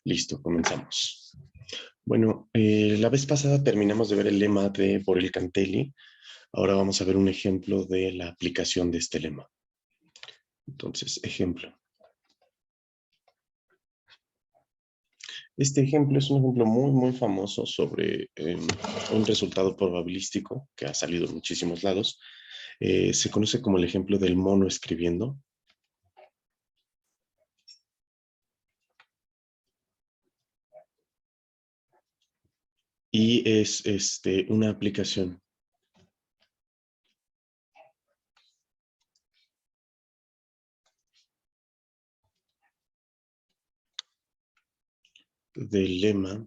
Listo, comenzamos. Bueno, la vez pasada terminamos de ver el lema de Borel Cantelli. Ahora vamos a ver un ejemplo de la aplicación de este lema. Entonces, ejemplo. Este ejemplo es un ejemplo muy famoso sobre un resultado probabilístico que ha salido en muchísimos lados. Se conoce como el ejemplo del mono escribiendo. Y es una aplicación del lema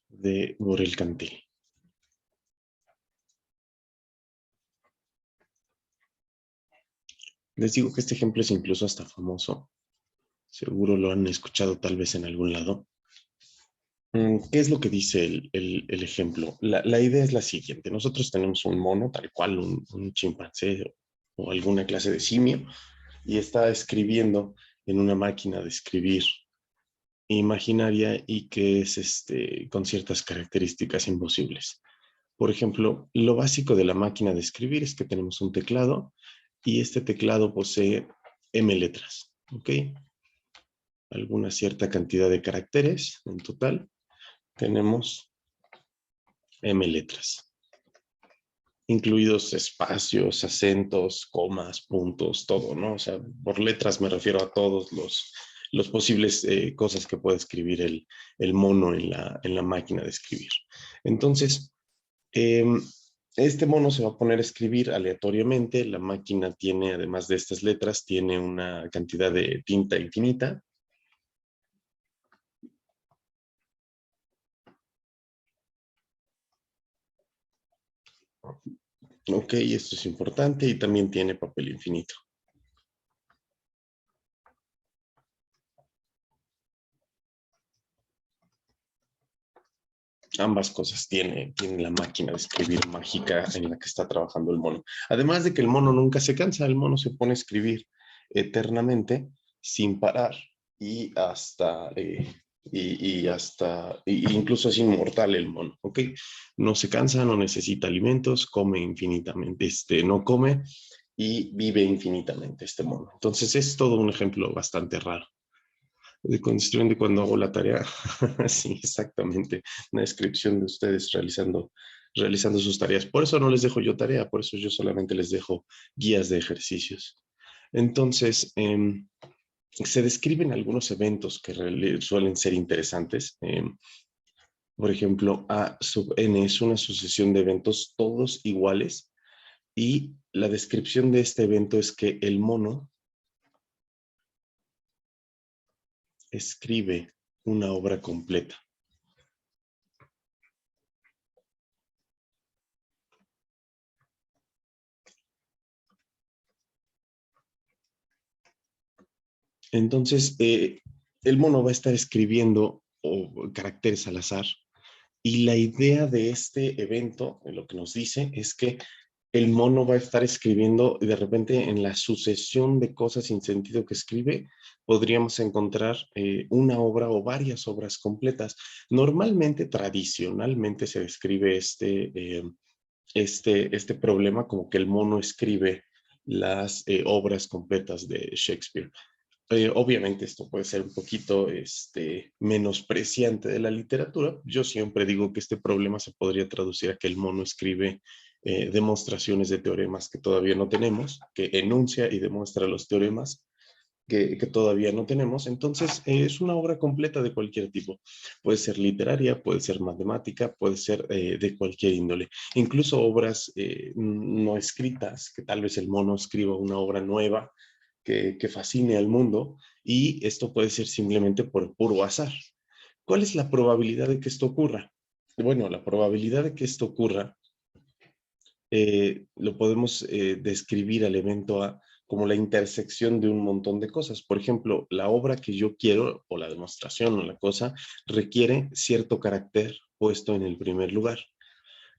de Borel Cantelli. Les digo que este ejemplo es incluso hasta famoso. Seguro lo han escuchado tal vez en algún lado. ¿Qué es lo que dice el ejemplo? La idea es la siguiente. Nosotros tenemos un mono, tal cual, un chimpancé o alguna clase de simio, y está escribiendo en una máquina de escribir imaginaria y que es con ciertas características imposibles. Por ejemplo, lo básico de la máquina de escribir es que tenemos un teclado y este teclado posee M letras, ¿ok? Alguna cierta cantidad de caracteres en total. Tenemos M letras, incluidos espacios, acentos, comas, puntos, todo, ¿no? O sea, por letras me refiero a todos los posibles cosas que puede escribir el mono en la máquina de escribir. Entonces, este mono se va a poner a escribir aleatoriamente. La máquina tiene, además de estas letras, tiene una cantidad de tinta infinita. Ok, esto es importante y también tiene papel infinito. Ambas cosas tiene la máquina de escribir mágica en la que está trabajando el mono. Además de que el mono nunca se cansa, el mono se pone a escribir eternamente sin parar y incluso es inmortal el mono, ¿ok? No se cansa, no necesita alimentos, come infinitamente, no come y vive infinitamente este mono. Entonces es todo un ejemplo bastante raro de construyendo cuando hago la tarea. Sí, exactamente. Una descripción de ustedes realizando sus tareas. Por eso no les dejo yo tarea, por eso yo solamente les dejo guías de ejercicios. Entonces, se describen algunos eventos que suelen ser interesantes. Por ejemplo, A sub n es una sucesión de eventos todos iguales y la descripción de este evento es que el mono escribe una obra completa. Entonces, el mono va a estar escribiendo caracteres al azar y la idea de este evento, lo que nos dice, es que el mono va a estar escribiendo y de repente en la sucesión de cosas sin sentido que escribe, podríamos encontrar una obra o varias obras completas. Normalmente, tradicionalmente se describe este problema como que el mono escribe las obras completas de Shakespeare. Obviamente esto puede ser un poquito menospreciante de la literatura. Yo siempre digo que este problema se podría traducir a que el mono escribe demostraciones de teoremas que todavía no tenemos, que enuncia y demuestra los teoremas que todavía no tenemos. Entonces, es una obra completa de cualquier tipo. Puede ser literaria, puede ser matemática, puede ser de cualquier índole. Incluso obras no escritas, que tal vez el mono escriba una obra nueva que fascine al mundo, y esto puede ser simplemente por puro azar. ¿Cuál es la probabilidad de que esto ocurra? Bueno, la probabilidad de que esto ocurra lo podemos describir al evento A como la intersección de un montón de cosas. Por ejemplo, la obra que yo quiero, o la demostración, o la cosa, requiere cierto carácter puesto en el primer lugar.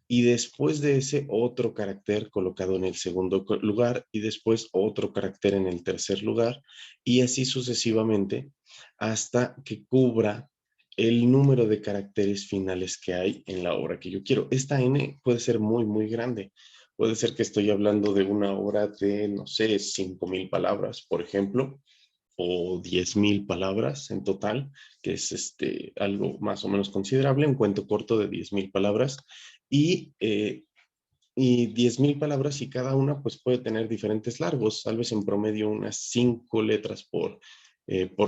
y después de ese otro carácter colocado en el segundo lugar y después otro carácter en el tercer lugar y así sucesivamente hasta que cubra el número de caracteres finales que hay en la obra que yo quiero. Esta N puede ser muy, muy grande. Puede ser que estoy hablando de una obra de, no sé, 5,000 palabras, por ejemplo, o 10,000 palabras en total, que es algo más o menos considerable, un cuento corto de 10,000 palabras, y, eh, y 10,000 palabras y cada una pues puede tener diferentes largos, tal vez en promedio unas 5 letras por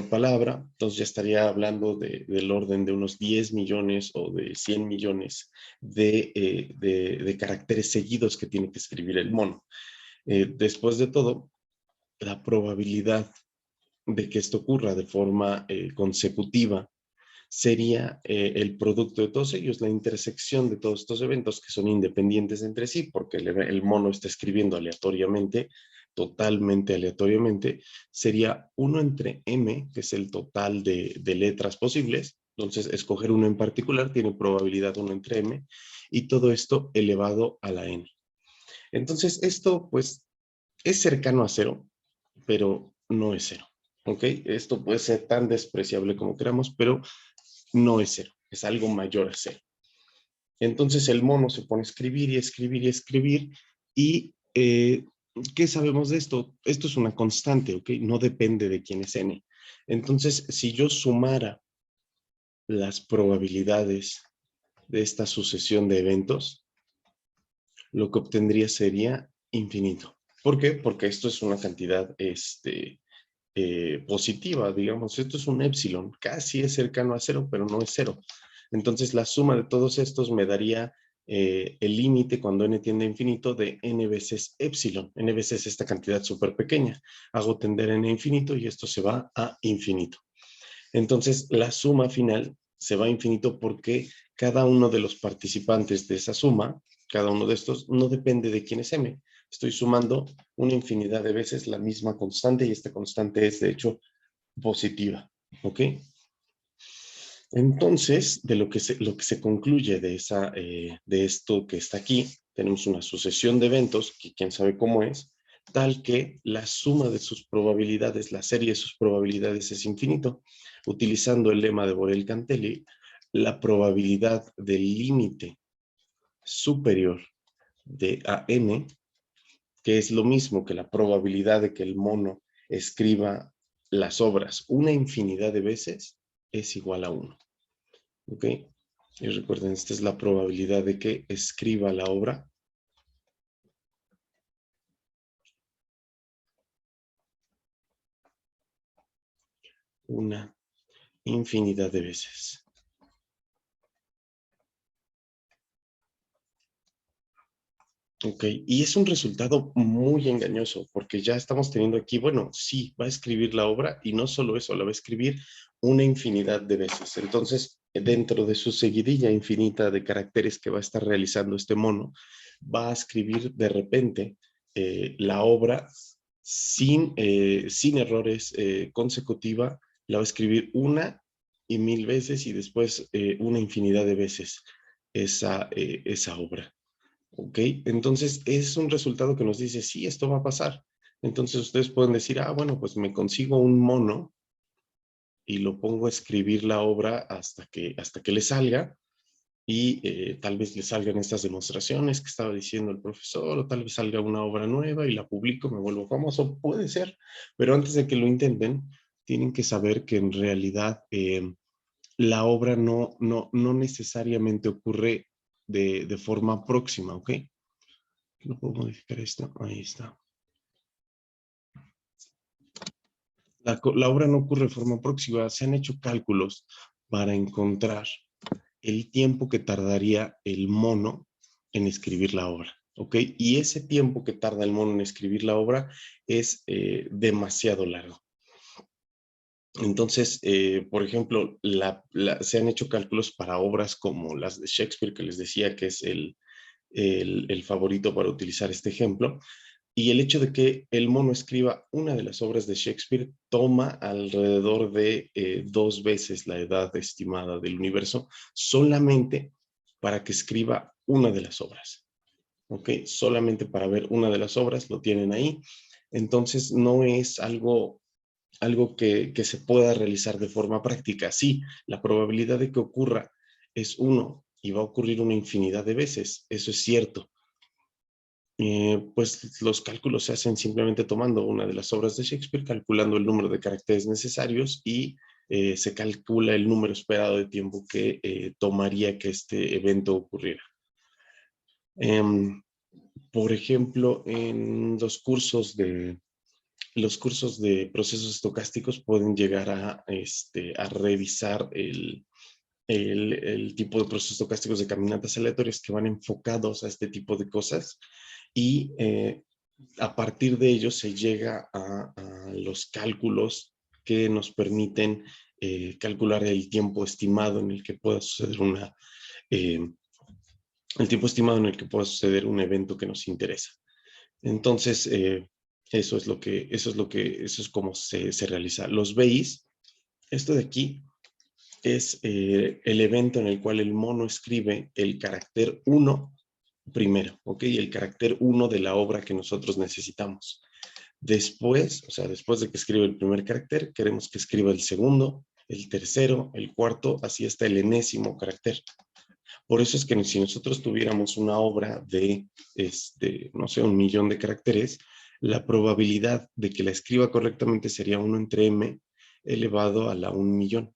palabra, entonces ya estaría hablando del orden de unos 10 millones o de 100 millones de caracteres seguidos que tiene que escribir el mono. Después de todo, la probabilidad de que esto ocurra de forma consecutiva sería el producto de todos ellos, la intersección de todos estos eventos que son independientes entre sí, porque el mono está escribiendo aleatoriamente, totalmente aleatoriamente, sería 1 entre m, que es el total de letras posibles. Entonces, escoger uno en particular tiene probabilidad 1 entre m, y todo esto elevado a la n. Entonces, esto pues es cercano a cero, pero no es cero. ¿Ok? Esto puede ser tan despreciable como queramos, pero no es cero, es algo mayor a cero. Entonces el mono se pone a escribir y escribir y escribir y ¿qué sabemos de esto? Esto es una constante, ¿ok? No depende de quién es n. Entonces, si yo sumara las probabilidades de esta sucesión de eventos, lo que obtendría sería infinito. ¿Por qué? Porque esto es una cantidad positiva, digamos. Esto es un épsilon, casi es cercano a cero, pero no es cero. Entonces la suma de todos estos me daría el límite cuando n tiende a infinito de n veces épsilon. N veces esta cantidad súper pequeña. Hago tender n a infinito y esto se va a infinito. Entonces la suma final se va a infinito porque cada uno de los participantes de esa suma, cada uno de estos, no depende de quién es m. Estoy sumando una infinidad de veces la misma constante y esta constante es de hecho positiva. ¿Ok? Entonces, de lo que se concluye de esto que está aquí, tenemos una sucesión de eventos, que quién sabe cómo es, tal que la suma de sus probabilidades, la serie de sus probabilidades es infinito. Utilizando el lema de Borel-Cantelli, la probabilidad del límite superior de a n, que es lo mismo que la probabilidad de que el mono escriba las obras una infinidad de veces, es igual a 1. ¿Ok? Y recuerden, esta es la probabilidad de que escriba la obra. Una infinidad de veces. Ok, y es un resultado muy engañoso, porque ya estamos teniendo aquí, bueno, sí, va a escribir la obra, y no solo eso, la va a escribir una infinidad de veces. Entonces, dentro de su seguidilla infinita de caracteres que va a estar realizando este mono, va a escribir de repente la obra sin errores consecutiva, la va a escribir una y mil veces, y después una infinidad de veces esa obra. ¿Ok? Entonces es un resultado que nos dice, sí, esto va a pasar. Entonces ustedes pueden decir, ah, bueno, pues me consigo un mono y lo pongo a escribir la obra hasta que le salga, y tal vez le salgan estas demostraciones que estaba diciendo el profesor, o tal vez salga una obra nueva y la publico, me vuelvo famoso, puede ser, pero antes de que lo intenten, tienen que saber que en realidad la obra no necesariamente ocurre de forma próxima, ¿ok? No puedo modificar esto. Ahí está. La obra no ocurre de forma próxima. Se han hecho cálculos para encontrar el tiempo que tardaría el mono en escribir la obra. ¿Ok? Y ese tiempo que tarda el mono en escribir la obra es demasiado largo. Entonces, por ejemplo, se han hecho cálculos para obras como las de Shakespeare, que les decía que es el favorito para utilizar este ejemplo. Y el hecho de que el mono escriba una de las obras de Shakespeare toma alrededor de 2 veces la edad estimada del universo, solamente para que escriba una de las obras. ¿Ok? Solamente para ver una de las obras lo tienen ahí. Entonces no es algo que se pueda realizar de forma práctica. Sí, la probabilidad de que ocurra es 1 y va a ocurrir una infinidad de veces. Eso es cierto. Pues los cálculos se hacen simplemente tomando una de las obras de Shakespeare, calculando el número de caracteres necesarios y se calcula el número esperado de tiempo que tomaría que este evento ocurriera. Por ejemplo, en los cursos de procesos estocásticos pueden llegar a revisar el tipo de procesos estocásticos de caminatas aleatorias que van enfocados a este tipo de cosas y a partir de ello se llega a los cálculos que nos permiten calcular el tiempo estimado en el que pueda suceder el tiempo estimado en el que pueda suceder un evento que nos interesa. Entonces, eso es como se realiza. Los BIs, esto de aquí es el evento en el cual el mono escribe el carácter 1 primero, ¿ok? El carácter 1 de la obra que nosotros necesitamos. Después, o sea, después de que escribe el primer carácter, queremos que escriba el segundo, el tercero, el cuarto, así hasta el enésimo carácter. Por eso es que si nosotros tuviéramos una obra de, no sé, 1.000.000 de caracteres, la probabilidad de que la escriba correctamente sería 1 entre m elevado a la 1.000.000.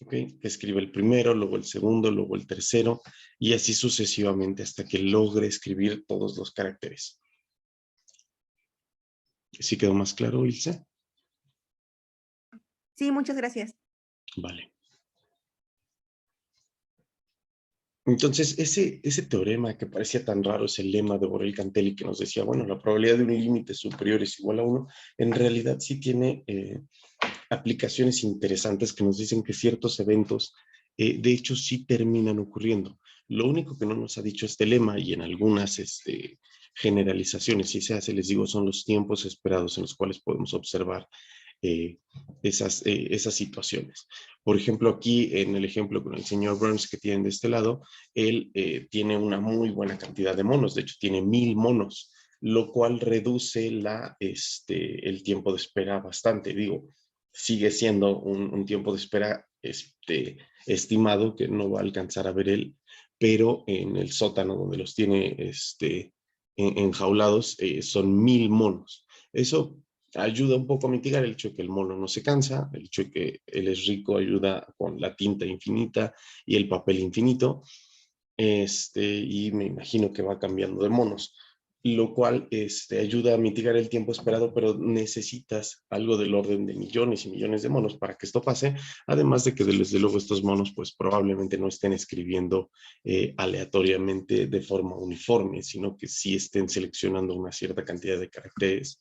¿Okay? Que escribe el primero, luego el segundo, luego el tercero, y así sucesivamente hasta que logre escribir todos los caracteres. ¿Sí quedó más claro, Ilse? Sí, muchas gracias. Vale. Entonces, ese teorema que parecía tan raro, es el lema de Borel-Cantelli que nos decía, bueno, la probabilidad de un límite superior es igual a 1, en realidad sí tiene aplicaciones interesantes que nos dicen que ciertos eventos, de hecho, sí terminan ocurriendo. Lo único que no nos ha dicho este lema, y en algunas generalizaciones sí se hace, les digo, son los tiempos esperados en los cuales podemos observar esas situaciones. Por ejemplo, aquí en el ejemplo con el señor Burns que tienen de este lado, él tiene una muy buena cantidad de monos, de hecho tiene 1.000 monos, lo cual reduce el tiempo de espera bastante. Digo, sigue siendo un tiempo de espera estimado que no va a alcanzar a ver él, pero en el sótano donde los tiene enjaulados son 1.000 monos. Eso ayuda un poco a mitigar el hecho de que el mono no se cansa, el hecho de que él es rico ayuda con la tinta infinita y el papel infinito, y me imagino que va cambiando de monos, lo cual ayuda a mitigar el tiempo esperado, pero necesitas algo del orden de millones y millones de monos para que esto pase, además de que desde luego estos monos pues probablemente no estén escribiendo aleatoriamente de forma uniforme, sino que sí estén seleccionando una cierta cantidad de caracteres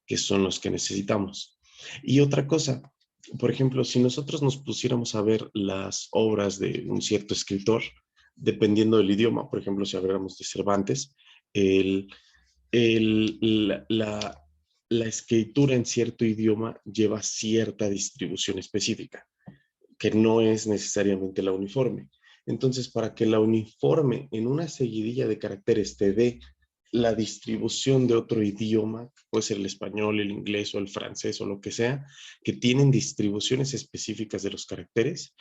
que son los que necesitamos. Y otra cosa, por ejemplo, si nosotros nos pusiéramos a ver las obras de un cierto escritor, dependiendo del idioma, por ejemplo, si habláramos de Cervantes, el, el, la escritura en cierto idioma lleva cierta distribución específica, que no es necesariamente la uniforme. Entonces, para que la uniforme en una seguidilla de caracteres te dé la distribución de otro idioma, puede ser el español, el inglés o el francés o lo que sea, que tienen distribuciones específicas de los caracteres,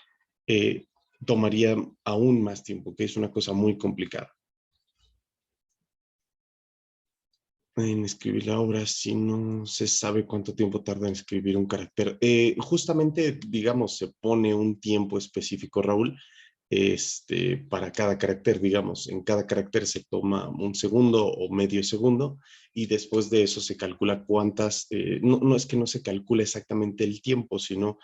tomaría aún más tiempo, que es una cosa muy complicada. En escribir la obra, si no se sabe cuánto tiempo tarda en escribir un carácter. Justamente, digamos, se pone un tiempo específico, Raúl, para cada carácter, digamos, en cada carácter se toma un segundo o medio segundo y después de eso se calcula cuántas, no es que no se calcule exactamente el tiempo, sino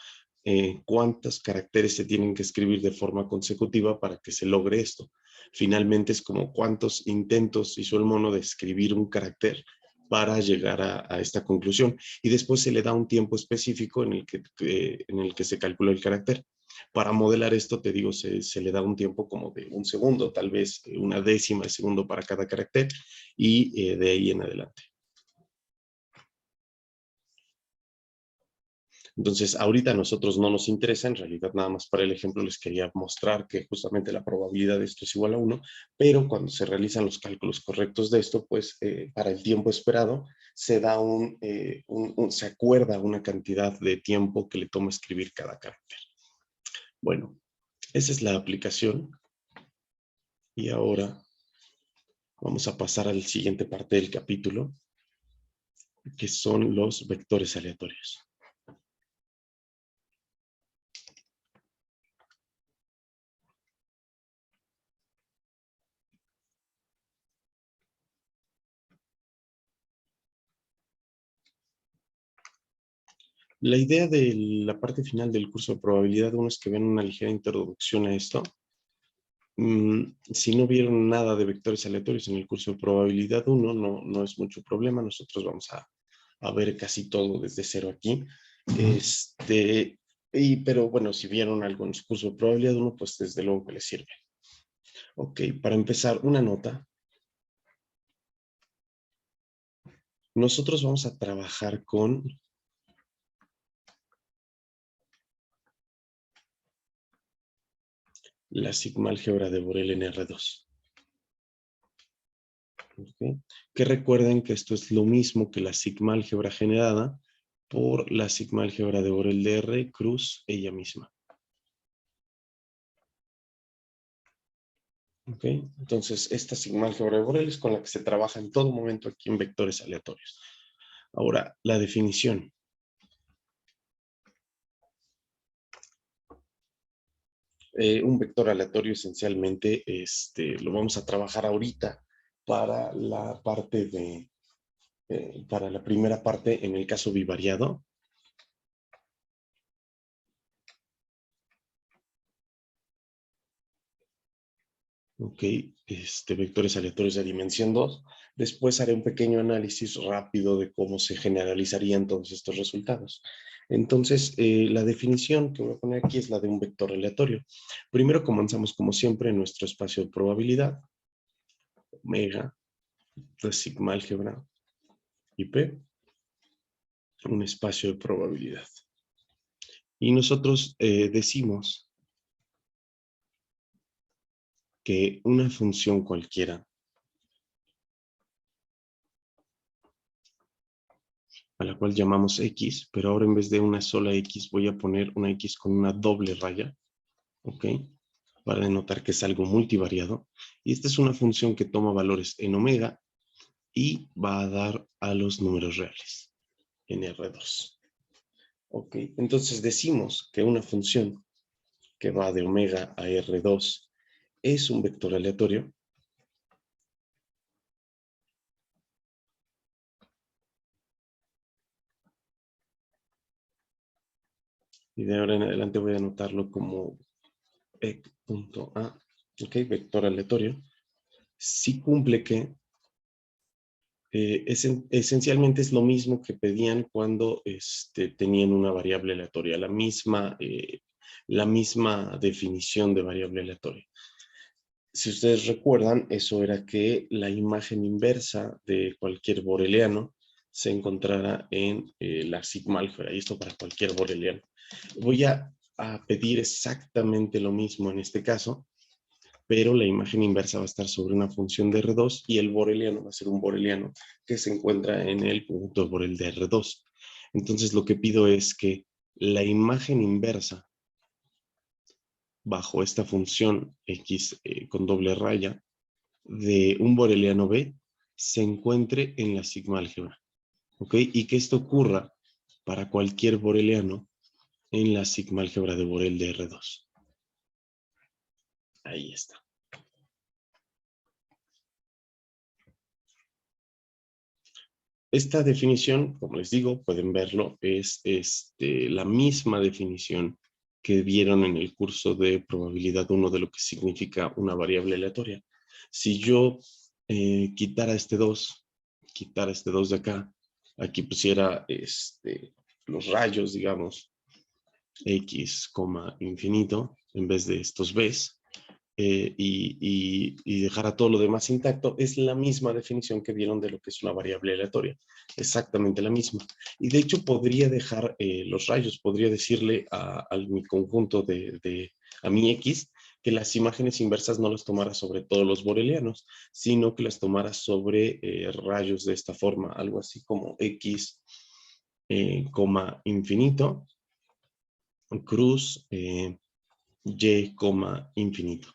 cuántos caracteres se tienen que escribir de forma consecutiva para que se logre esto. Finalmente es como cuántos intentos hizo el mono de escribir un carácter para llegar a esta conclusión y después se le da un tiempo específico en el que se calcula el carácter. Para modelar esto, te digo, se le da un tiempo como de un segundo, tal vez una décima de segundo para cada carácter y de ahí en adelante. Entonces, ahorita a nosotros no nos interesa, en realidad nada más para el ejemplo les quería mostrar que justamente la probabilidad de esto es igual a 1, pero cuando se realizan los cálculos correctos de esto, pues para el tiempo esperado se da se acuerda una cantidad de tiempo que le toma escribir cada carácter. Bueno, esa es la aplicación y ahora vamos a pasar a la siguiente parte del capítulo, que son los vectores aleatorios. La idea de la parte final del curso de probabilidad 1 es que vean una ligera introducción a esto. Si no vieron nada de vectores aleatorios en el curso de probabilidad 1, no es mucho problema. Nosotros vamos a ver casi todo desde cero aquí. Pero bueno, si vieron algo en su curso de probabilidad 1, pues desde luego que les sirve. Ok, para empezar, una nota. Nosotros vamos a trabajar con la sigma álgebra de Borel en R2. ¿Okay? Que recuerden que esto es lo mismo que la sigma álgebra generada por la sigma álgebra de Borel de R cruz ella misma. ¿Okay? Entonces, esta sigma álgebra de Borel es con la que se trabaja en todo momento aquí en vectores aleatorios. Ahora, la definición. Un vector aleatorio esencialmente lo vamos a trabajar ahorita para la parte para la primera parte en el caso bivariado. Ok, vectores aleatorios de dimensión 2. Después haré un pequeño análisis rápido de cómo se generalizarían todos estos resultados. Entonces, la definición que voy a poner aquí es la de un vector aleatorio. Primero comenzamos, como siempre, en nuestro espacio de probabilidad. Omega, la sigma álgebra, y P, un espacio de probabilidad. Y nosotros decimos que una función cualquiera a la cual llamamos X, pero ahora en vez de una sola X voy a poner una X con una doble raya, ¿ok? Para denotar que es algo multivariado. Y esta es una función que toma valores en omega y va a dar a los números reales en R2. ¿Ok? Entonces decimos que una función que va de omega a R2 es un vector aleatorio. Y de ahora en adelante voy a anotarlo como vec.a, ¿ok? Vector aleatorio. Si cumple que esencialmente es lo mismo que pedían cuando tenían una variable aleatoria, la misma definición de variable aleatoria. Si ustedes recuerdan, eso era que la imagen inversa de cualquier boreliano se encontrara en la sigma álgebra, y esto para cualquier boreliano. Voy a pedir exactamente lo mismo en este caso, pero la imagen inversa va a estar sobre una función de R2 y el boreliano va a ser un boreliano que se encuentra en el conjunto de Borel de R2. Entonces lo que pido es que la imagen inversa bajo esta función X con doble raya de un boreliano B se encuentre en la sigma álgebra. ¿Ok? Y que esto ocurra para cualquier boreliano en la sigma álgebra de Borel de R2. Ahí está. Esta definición, como les digo, pueden verlo, es la misma definición que vieron en el curso de probabilidad 1 de lo que significa una variable aleatoria. Si yo quitara este 2 de acá, aquí pusiera los rayos, digamos, x, infinito, en vez de estos b's, y dejara todo lo demás intacto, es la misma definición que vieron de lo que es una variable aleatoria. Exactamente la misma. Y de hecho podría dejar los rayos, podría decirle a mi conjunto a mi X, que las imágenes inversas no las tomara sobre todos los borelianos, sino que las tomara sobre rayos de esta forma, algo así como X, coma infinito, cruz, Y, infinito,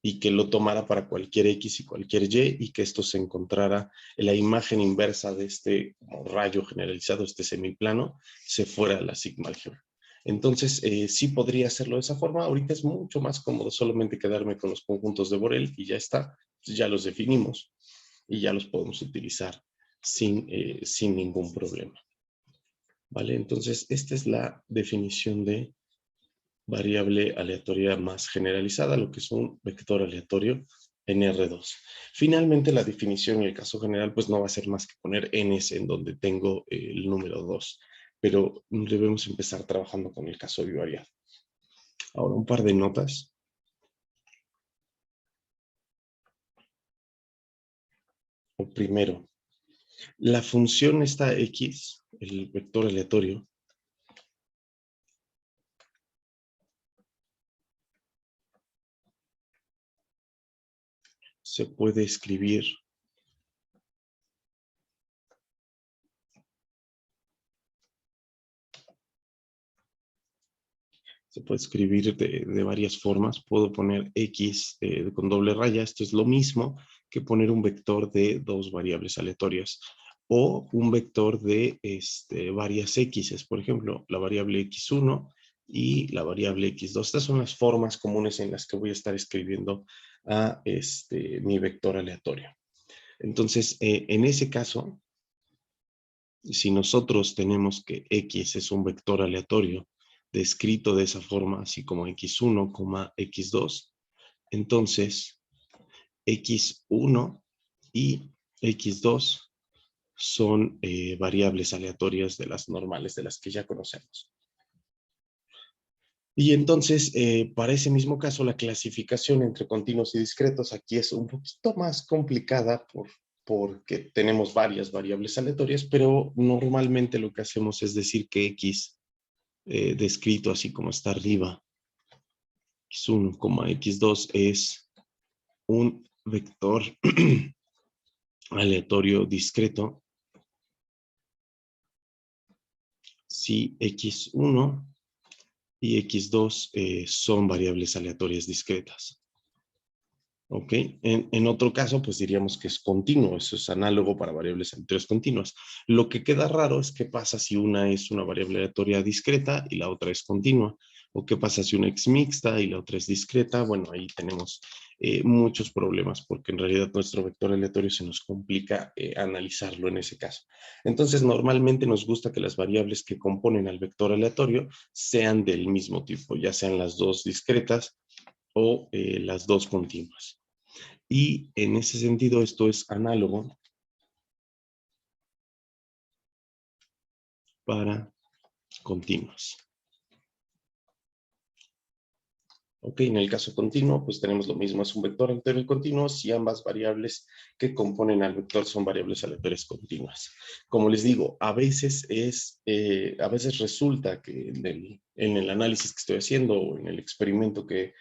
y que lo tomara para cualquier X y cualquier Y, y que esto se encontrara en la imagen inversa de este rayo generalizado, este semiplano, se fuera a la sigma álgebra. Entonces, sí podría hacerlo de esa forma. Ahorita es mucho más cómodo solamente quedarme con los conjuntos de Borel y ya está, ya los definimos y ya los podemos utilizar sin ningún problema. ¿Vale? Entonces, esta es la definición de variable aleatoria más generalizada, lo que es un vector aleatorio en R2. Finalmente, la definición en el caso general, pues no va a ser más que poner ns en donde tengo el número 2, pero debemos empezar trabajando con el caso bivariado. Ahora, un par de notas. O primero, la función esta x, el vector aleatorio, se puede escribir de varias formas. Puedo poner x con doble raya. Esto es lo mismo que poner un vector de dos variables aleatorias. O un vector de varias x's. Por ejemplo, la variable x1 y la variable x2. Estas son las formas comunes en las que voy a estar escribiendo a mi vector aleatorio. Entonces, en ese caso, si nosotros tenemos que x es un vector aleatorio descrito de esa forma, así como x1, x2, entonces x1 y x2 son variables aleatorias de las normales, de las que ya conocemos. Y entonces, para ese mismo caso, la clasificación entre continuos y discretos aquí es un poquito más complicada porque tenemos varias variables aleatorias, pero normalmente lo que hacemos es decir que x descrito así como está arriba, x1, x2 es un vector aleatorio discreto si x1 y x2 son variables aleatorias discretas. ¿Ok? En otro caso, pues diríamos que es continuo, eso es análogo para variables aleatorias continuas. Lo que queda raro es qué pasa si una es una variable aleatoria discreta y la otra es continua, o qué pasa si una es mixta y la otra es discreta. Bueno, ahí tenemos muchos problemas porque en realidad nuestro vector aleatorio se nos complica analizarlo en ese caso. Entonces, normalmente nos gusta que las variables que componen al vector aleatorio sean del mismo tipo, ya sean las dos discretas o las dos continuas. Y en ese sentido esto es análogo para continuas. Ok, en el caso continuo, pues tenemos lo mismo, es un vector aleatorio continuo si ambas variables que componen al vector son variables aleatorias continuas. Como les digo, a veces resulta que en el análisis que estoy haciendo o en el experimento que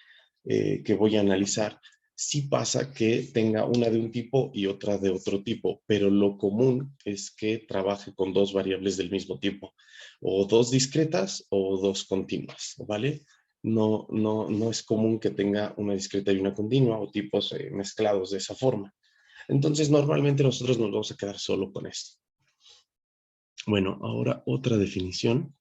voy a analizar, sí pasa que tenga una de un tipo y otra de otro tipo, pero lo común es que trabaje con dos variables del mismo tipo, o dos discretas o dos continuas, ¿vale? No es común que tenga una discreta y una continua o tipos mezclados de esa forma. Entonces, normalmente nosotros nos vamos a quedar solo con esto. Bueno, ahora otra definición.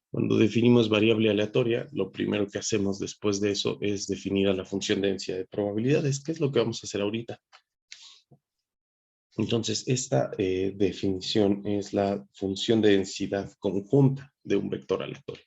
Cuando definimos variable aleatoria, lo primero que hacemos después de eso es definir a la función de densidad de probabilidades, que es lo que vamos a hacer ahorita. Entonces, esta definición es la función de densidad conjunta de un vector aleatorio.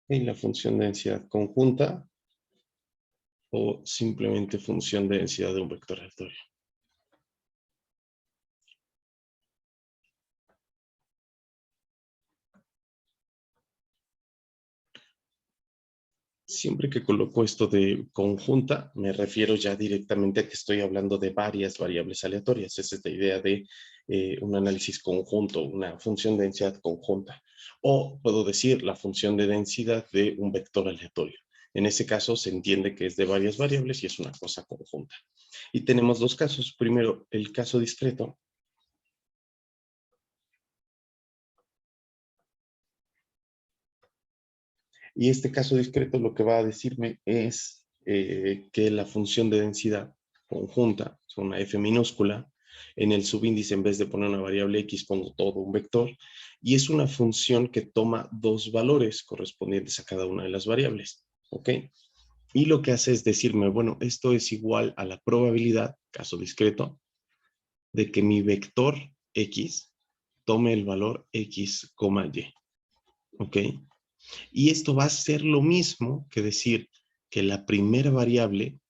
Y la función de densidad conjunta o simplemente función de densidad de un vector aleatorio. Siempre que coloco esto de conjunta, me refiero ya directamente a que estoy hablando de varias variables aleatorias. Esa es la idea de un análisis conjunto, una función de densidad conjunta. O puedo decir la función de densidad de un vector aleatorio. En ese caso se entiende que es de varias variables y es una cosa conjunta. Y tenemos dos casos. Primero, el caso discreto. Y este caso discreto lo que va a decirme es que la función de densidad conjunta, es una f minúscula, en el subíndice en vez de poner una variable x pongo todo un vector, y es una función que toma dos valores correspondientes a cada una de las variables, ¿ok? Y lo que hace es decirme, bueno, esto es igual a la probabilidad, caso discreto, de que mi vector x tome el valor x, y, ¿ok? Y esto va a ser lo mismo que decir que la primera variable,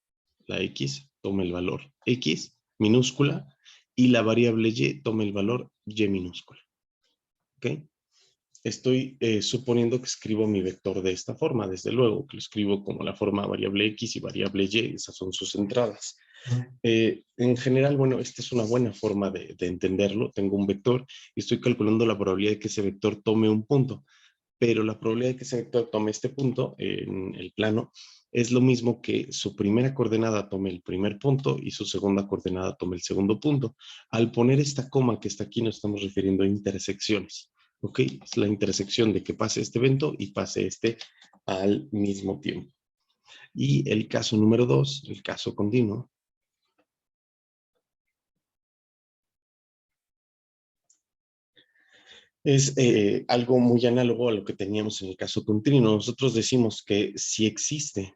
la x, tome el valor x minúscula y la variable y tome el valor y minúscula. ¿Ok? Estoy suponiendo que escribo mi vector de esta forma, desde luego, que lo escribo como la forma variable x y variable y, esas son sus entradas. En general, bueno, esta es una buena forma de entenderlo. Tengo un vector y estoy calculando la probabilidad de que ese vector tome un punto. Pero la probabilidad de que ese vector tome este punto en el plano es lo mismo que su primera coordenada tome el primer punto y su segunda coordenada tome el segundo punto. Al poner esta coma que está aquí nos estamos refiriendo a intersecciones, ¿ok? Es la intersección de que pase este evento y pase este al mismo tiempo. Y el caso número 2, el caso continuo, es algo muy análogo a lo que teníamos en el caso continuo. Nosotros decimos que si existe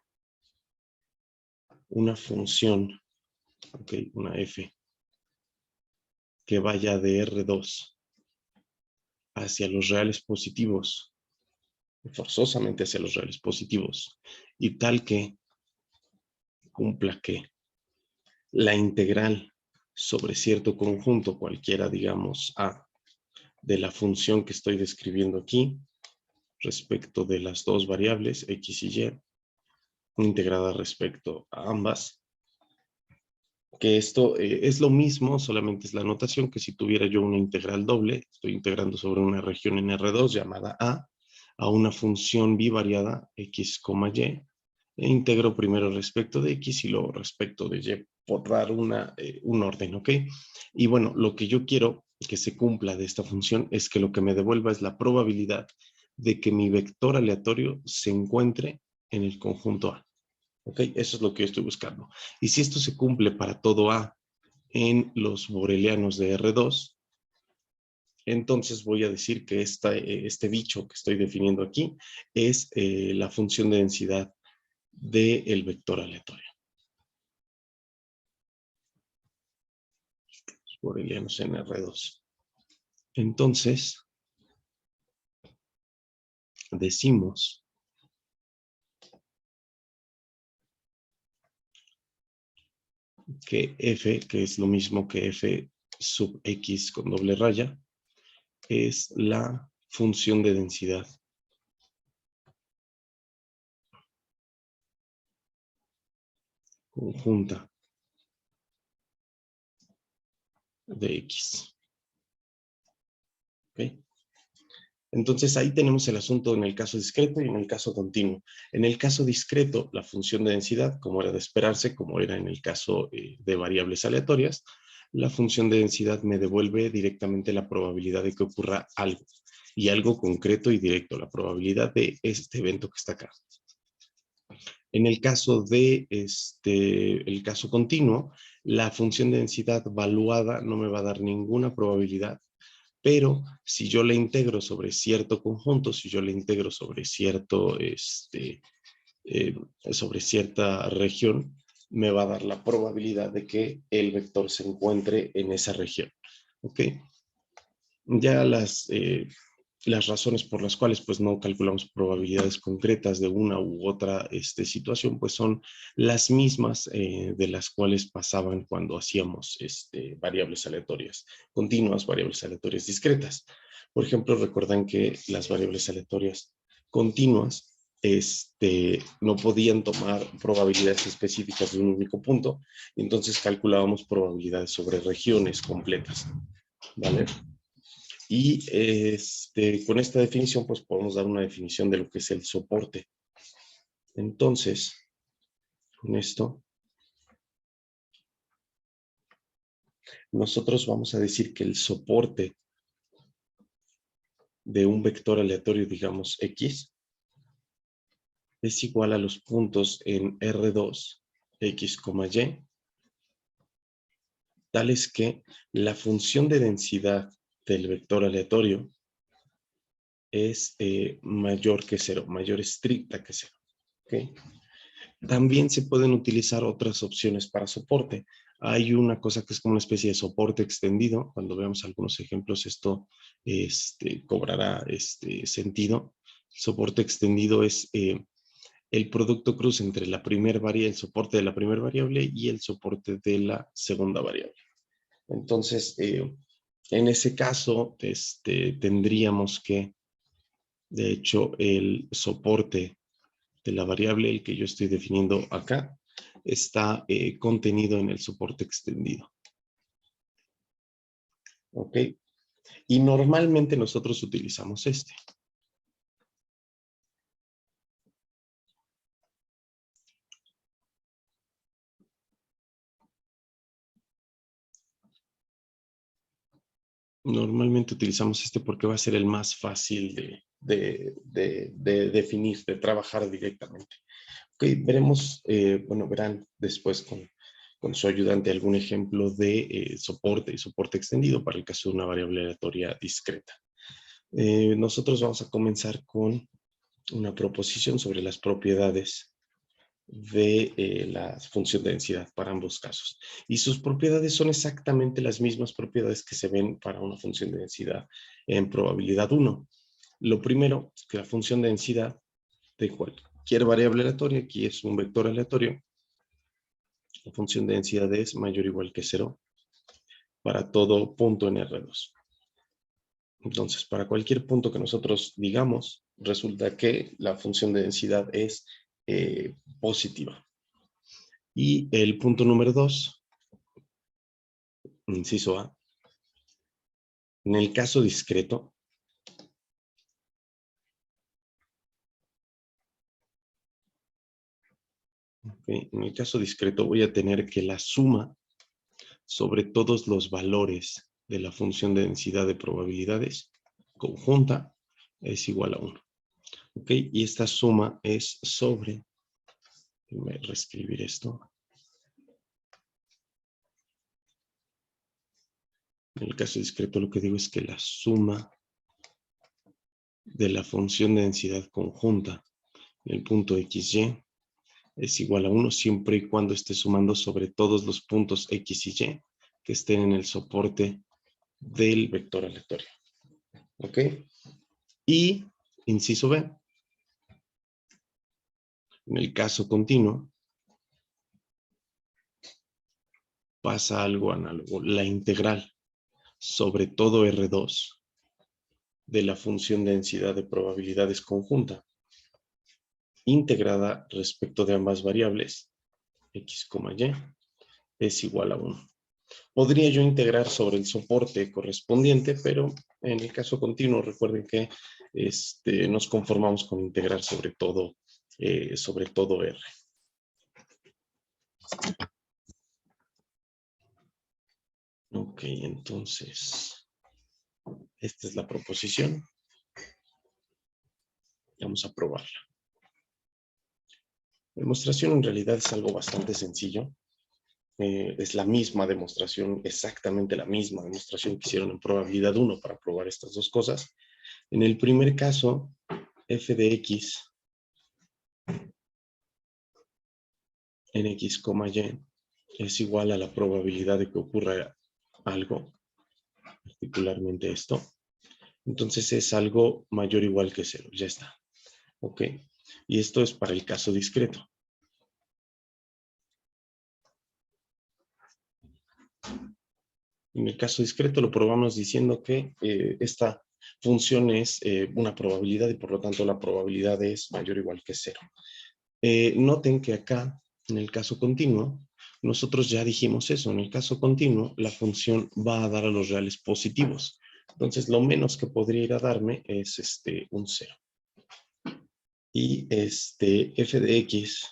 una función, ok, una f, que vaya de R2 hacia los reales positivos, forzosamente hacia los reales positivos, y tal que cumpla que la integral sobre cierto conjunto, cualquiera, digamos, A, de la función que estoy describiendo aquí, respecto de las dos variables, x y y, integrada respecto a ambas, que esto es lo mismo, solamente es la notación que si tuviera yo una integral doble, estoy integrando sobre una región en R2 llamada a una función bivariada x, y, e integro primero respecto de x y luego respecto de y, por dar un orden, ¿ok? Y bueno, lo que yo quiero que se cumpla de esta función es que lo que me devuelva es la probabilidad de que mi vector aleatorio se encuentre en el conjunto A. ¿Ok? Eso es lo que yo estoy buscando. Y si esto se cumple para todo A en los borelianos de R2, entonces voy a decir que este bicho que estoy definiendo aquí es la función de densidad del vector aleatorio. Los borelianos en R2. Entonces, decimos que F, que es lo mismo que F sub X con doble raya, es la función de densidad conjunta de X. ¿Ok? Entonces ahí tenemos el asunto en el caso discreto y en el caso continuo. En el caso discreto, la función de densidad, como era de esperarse, como era en el caso de variables aleatorias, la función de densidad me devuelve directamente la probabilidad de que ocurra algo, y algo concreto y directo, la probabilidad de este evento que está acá. En el caso de el caso continuo, la función de densidad valuada no me va a dar ninguna probabilidad, pero si yo le integro sobre cierto conjunto, si yo le integro sobre sobre cierta región, me va a dar la probabilidad de que el vector se encuentre en esa región. ¿Ok? Ya las razones por las cuales pues no calculamos probabilidades concretas de una u otra situación pues son las mismas de las cuales pasaban cuando hacíamos variables aleatorias continuas, variables aleatorias discretas. Por ejemplo, recuerdan que las variables aleatorias continuas no podían tomar probabilidades específicas de un único punto, y entonces calculábamos probabilidades sobre regiones completas, ¿vale? Y con esta definición, pues podemos dar una definición de lo que es el soporte. Entonces, con esto, nosotros vamos a decir que el soporte de un vector aleatorio, digamos X, es igual a los puntos en R2, X, Y, tales que la función de densidad del vector aleatorio es mayor que cero, mayor estricta que cero. ¿Okay? También se pueden utilizar otras opciones para soporte. Hay una cosa que es como una especie de soporte extendido. Cuando veamos algunos ejemplos, esto cobrará sentido. El soporte extendido es el producto cruz entre la el soporte de la primera variable y el soporte de la segunda variable. Entonces, en ese caso, tendríamos que, de hecho, el soporte de la variable, el que yo estoy definiendo acá, está contenido en el soporte extendido. ¿Ok? Y normalmente nosotros utilizamos este. Normalmente utilizamos este porque va a ser el más fácil de definir, de trabajar directamente. Ok, veremos, bueno, verán después con su ayudante algún ejemplo de soporte y soporte extendido para el caso de una variable aleatoria discreta. Nosotros vamos a comenzar con una proposición sobre las propiedades de la función de densidad para ambos casos. Y sus propiedades son exactamente las mismas propiedades que se ven para una función de densidad en probabilidad 1. Lo primero es que la función de densidad de cualquier variable aleatoria, aquí es un vector aleatorio, la función de densidad es mayor o igual que 0 para todo punto en R2. Entonces, para cualquier punto que nosotros digamos, resulta que la función de densidad es positiva. Y el punto número 2, inciso A, en el caso discreto, en el caso discreto voy a tener que la suma sobre todos los valores de la función de densidad de probabilidades conjunta es igual a 1. ¿Ok? Y esta suma es sobre, déjame reescribir esto. En el caso discreto lo que digo es que la suma de la función de densidad conjunta en el punto XY es igual a 1 siempre y cuando esté sumando sobre todos los puntos X y Y que estén en el soporte del vector aleatorio. ¿Ok? Y, inciso B, en el caso continuo, pasa algo análogo. La integral sobre todo R2 de la función de densidad de probabilidades conjunta, integrada respecto de ambas variables, X, Y, es igual a 1. Podría yo integrar sobre el soporte correspondiente, pero en el caso continuo, recuerden que nos conformamos con integrar sobre todo R. Ok, entonces, esta es la proposición. Vamos a probarla. La demostración en realidad es algo bastante sencillo. Es la misma demostración, exactamente la misma demostración que hicieron en probabilidad 1 para probar estas dos cosas. En el primer caso, f de x en x, y es igual a la probabilidad de que ocurra algo, particularmente esto, Entonces es algo mayor o igual que 0. Ya está. ¿Ok? Y esto es para el caso discreto. En el caso discreto lo probamos diciendo que esta función es una probabilidad y por lo tanto la probabilidad es mayor o igual que 0. Noten que acá, en el caso continuo, nosotros ya dijimos eso. En el caso continuo, la función va a dar a los reales positivos. Entonces, lo menos que podría ir a darme es un 0. Y f de x,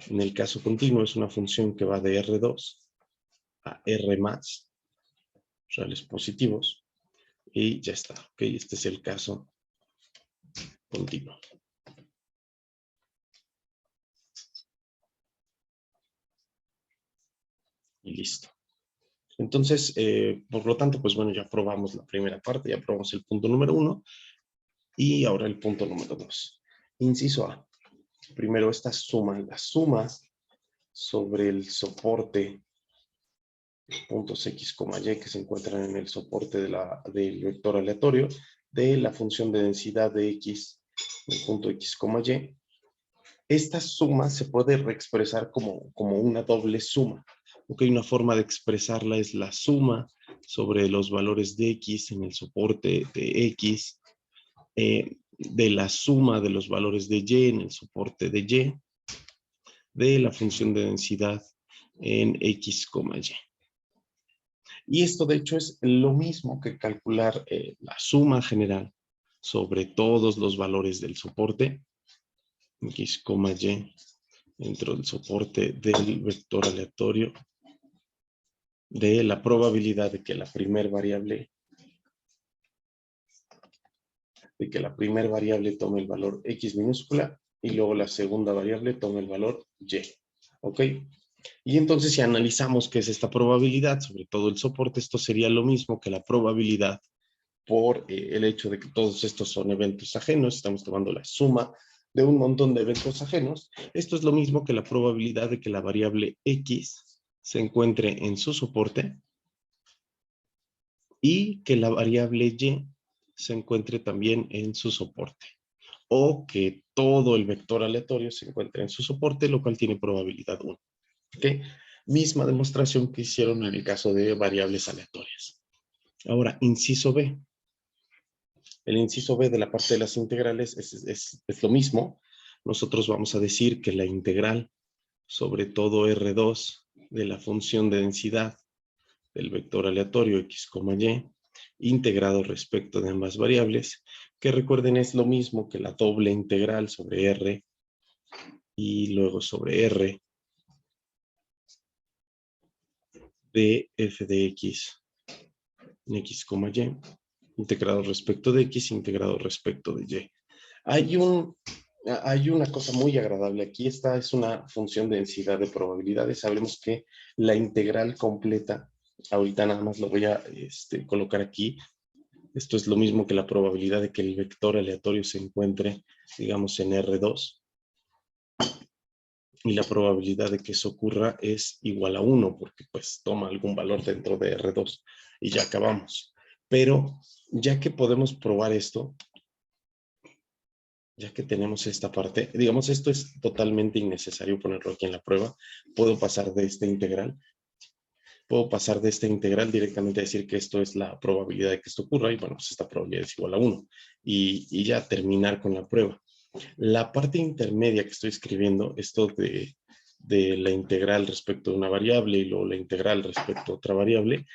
en el caso continuo, es una función que va de R2 a R más, reales positivos. Y ya está. ¿Ok? Este es el caso continuo. Y listo. Entonces, por lo tanto, pues bueno, ya probamos la primera parte, ya probamos el punto número 1 y ahora el punto número 2. Inciso A. Primero esta suma, la suma sobre el soporte, puntos x, y que se encuentran en el soporte del vector aleatorio de la función de densidad de x del punto x, y. Esta suma se puede reexpresar como una doble suma. Okay, una forma de expresarla es la suma sobre los valores de x en el soporte de x, de la suma de los valores de y en el soporte de y, de la función de densidad en x, y. Y esto de hecho es lo mismo que calcular la suma general sobre todos los valores del soporte x, y dentro del soporte del vector aleatorio de la probabilidad de que la primer variable tome el valor x minúscula y luego la segunda variable tome el valor y. ¿Ok? Y entonces si analizamos qué es esta probabilidad, sobre todo el soporte, esto sería lo mismo que la probabilidad por el hecho de que todos estos son eventos ajenos, estamos tomando la suma de un montón de eventos ajenos. Esto es lo mismo que la probabilidad de que la variable x se encuentre en su soporte y que la variable y se encuentre también en su soporte. O que todo el vector aleatorio se encuentre en su soporte, lo cual tiene probabilidad 1. ¿Okay? Misma demostración que hicieron en el caso de variables aleatorias. Ahora, inciso B. El inciso B de la parte de las integrales es lo mismo. Nosotros vamos a decir que la integral sobre todo R2 de la función de densidad del vector aleatorio x, y, integrado respecto de ambas variables, que recuerden es lo mismo que la doble integral sobre R y luego sobre R de f de x en x, y, integrado respecto de x, integrado respecto de y. Hay una cosa muy agradable aquí. Esta es una función de densidad de probabilidades. Sabemos que la integral completa, ahorita nada más lo voy a colocar aquí. Esto es lo mismo que la probabilidad de que el vector aleatorio se encuentre, digamos, en R2. Y la probabilidad de que eso ocurra es igual a 1, porque pues toma algún valor dentro de R2 y ya acabamos. Pero ya que podemos probar esto, ya que tenemos esta parte, digamos, esto es totalmente innecesario ponerlo aquí en la prueba. Puedo pasar de esta integral. Puedo pasar de esta integral directamente a decir que esto es la probabilidad de que esto ocurra y bueno, pues esta probabilidad es igual a 1 y ya terminar con la prueba. La parte intermedia que estoy escribiendo, esto de la integral respecto a una variable y luego la integral respecto a otra variable,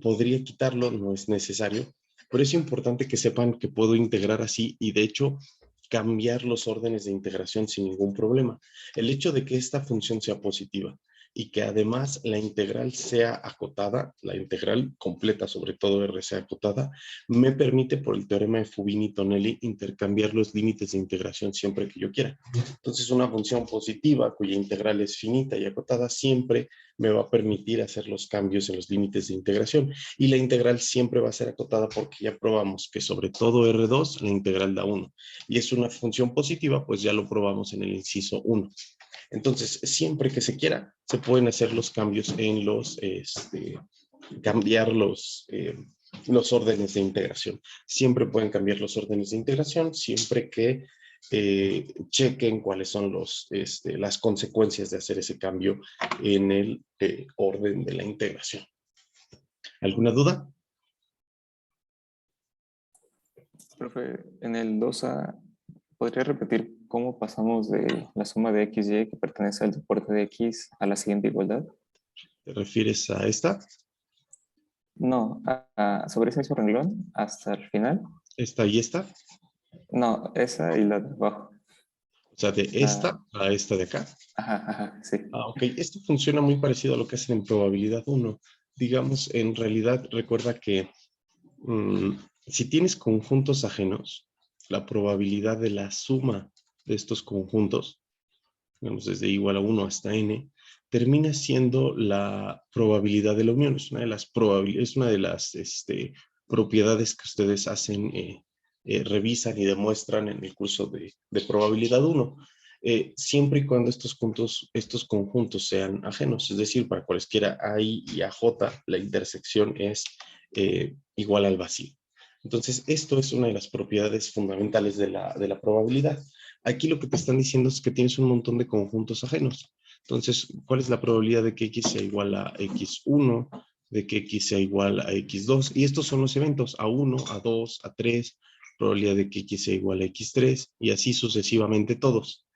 podría quitarlo, no es necesario, pero es importante que sepan que puedo integrar así y de hecho cambiar los órdenes de integración sin ningún problema. El hecho de que esta función sea positiva y que además la integral sea acotada, la integral completa, sobre todo R sea acotada, me permite por el teorema de Fubini-Tonelli intercambiar los límites de integración siempre que yo quiera. Entonces una función positiva cuya integral es finita y acotada siempre me va a permitir hacer los cambios en los límites de integración y la integral siempre va a ser acotada porque ya probamos que sobre todo R2 la integral da 1 y es una función positiva, pues ya lo probamos en el inciso 1. Entonces, siempre que se quiera, se pueden hacer los cambios en los, cambiar los órdenes de integración. Siempre pueden cambiar los órdenes de integración, siempre que chequen cuáles son las consecuencias de hacer ese cambio en el orden de la integración. ¿Alguna duda? Profe, en el 2A, ¿podría repetir cómo pasamos de la suma de XY que pertenece al soporte de X a la siguiente igualdad? ¿Te refieres a esta? No, sobre ese mismo renglón hasta el final. ¿Esta y esta? No, esa y la de abajo. O sea, de esta a esta de acá. Ajá, sí. Ok. Esto funciona muy parecido a lo que hacen en probabilidad 1. Digamos, en realidad, recuerda que si tienes conjuntos ajenos, la probabilidad de la suma de estos conjuntos, digamos, desde igual a 1 hasta n, termina siendo la probabilidad de la unión. Es una de las propiedades que ustedes hacen, revisan y demuestran en el curso de probabilidad 1. Siempre y cuando estos conjuntos sean ajenos, es decir, para cualesquiera a i y a j, la intersección es igual al vacío. Entonces, esto es una de las propiedades fundamentales de la probabilidad. Aquí lo que te están diciendo es que tienes un montón de conjuntos ajenos. Entonces, ¿cuál es la probabilidad de que x sea igual a x1, de que x sea igual a x2? Y estos son los eventos, a1, a2, a3, probabilidad de que x sea igual a x3, y así sucesivamente todos.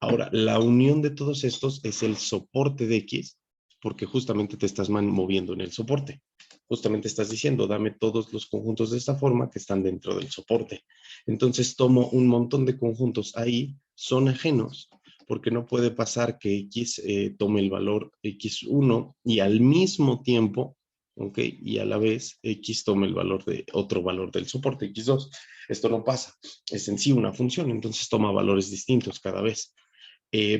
Ahora, la unión de todos estos es el soporte de x, porque justamente te estás moviendo en el soporte. Justamente estás diciendo, dame todos los conjuntos de esta forma que están dentro del soporte. Entonces tomo un montón de conjuntos ahí, son ajenos, porque no puede pasar que x tome el valor x1 y al mismo tiempo, ¿ok? Y a la vez x tome el valor de otro valor del soporte, x2. Esto no pasa, es en sí una función, entonces toma valores distintos cada vez.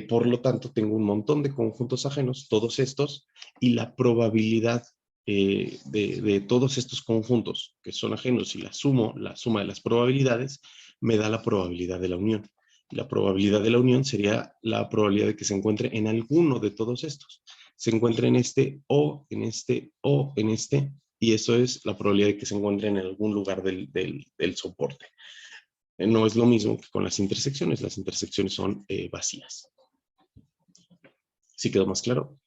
Por lo tanto, tengo un montón de conjuntos ajenos, todos estos, y la probabilidad de todos estos conjuntos que son ajenos y la suma de las probabilidades, me da la probabilidad de la unión. La probabilidad de la unión sería la probabilidad de que se encuentre en alguno de todos estos. Se encuentre en este, o en este, o en este, y eso es la probabilidad de que se encuentre en algún lugar del soporte. No es lo mismo que con las intersecciones son vacías. ¿Sí quedó más claro?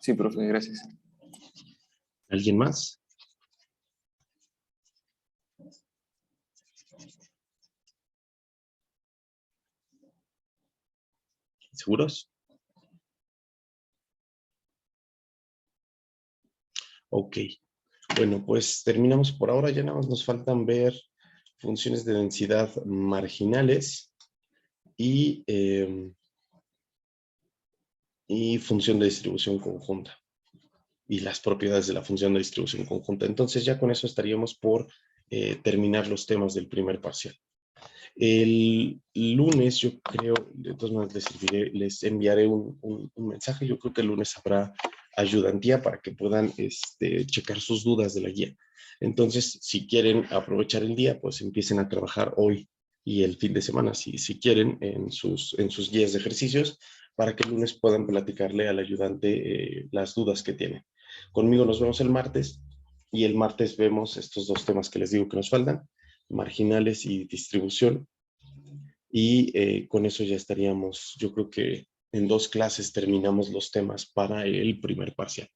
Sí, profe, gracias. ¿Alguien más? ¿Seguros? Ok. Bueno, pues terminamos por ahora. Ya nada más nos faltan ver funciones de densidad marginales y función de distribución conjunta y las propiedades de la función de distribución conjunta. Entonces ya con eso estaríamos por terminar los temas del primer parcial. El lunes yo creo, de todas maneras les enviaré un mensaje. Yo creo que el lunes habrá ayudantía para que puedan checar sus dudas de la guía. Entonces, si quieren aprovechar el día, pues empiecen a trabajar hoy y el fin de semana, si quieren, en sus guías de ejercicios, para que el lunes puedan platicarle al ayudante las dudas que tienen. Conmigo nos vemos el martes, y el martes vemos estos dos temas que les digo que nos faltan, marginales y distribución, y con eso ya estaríamos, yo creo que en 2 clases terminamos los temas para el primer parcial.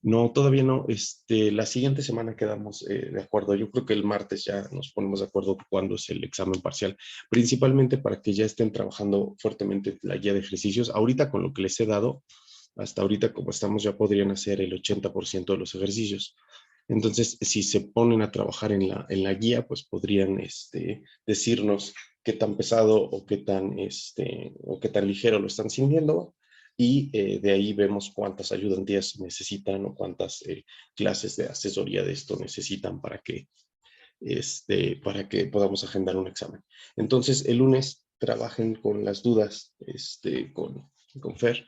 No, todavía no. La siguiente semana quedamos de acuerdo. Yo creo que el martes ya nos ponemos de acuerdo cuándo es el examen parcial, principalmente para que ya estén trabajando fuertemente la guía de ejercicios. Ahorita con lo que les he dado, hasta ahorita como estamos, ya podrían hacer el 80% de los ejercicios. Entonces, si se ponen a trabajar en la guía, pues podrían decirnos qué tan pesado o qué tan ligero lo están sintiendo, y de ahí vemos cuántas ayudantías necesitan o cuántas clases de asesoría de esto necesitan para que podamos agendar un examen. Entonces, el lunes trabajen con las dudas con Fer,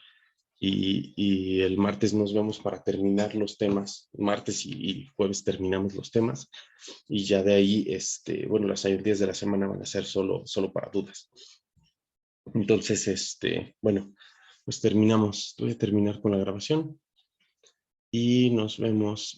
y el martes nos vemos para terminar los temas. Martes y jueves terminamos los temas, y ya de ahí, bueno, las ayudantías de la semana van a ser solo para dudas. Entonces, bueno, pues terminamos. Voy a terminar con la grabación y nos vemos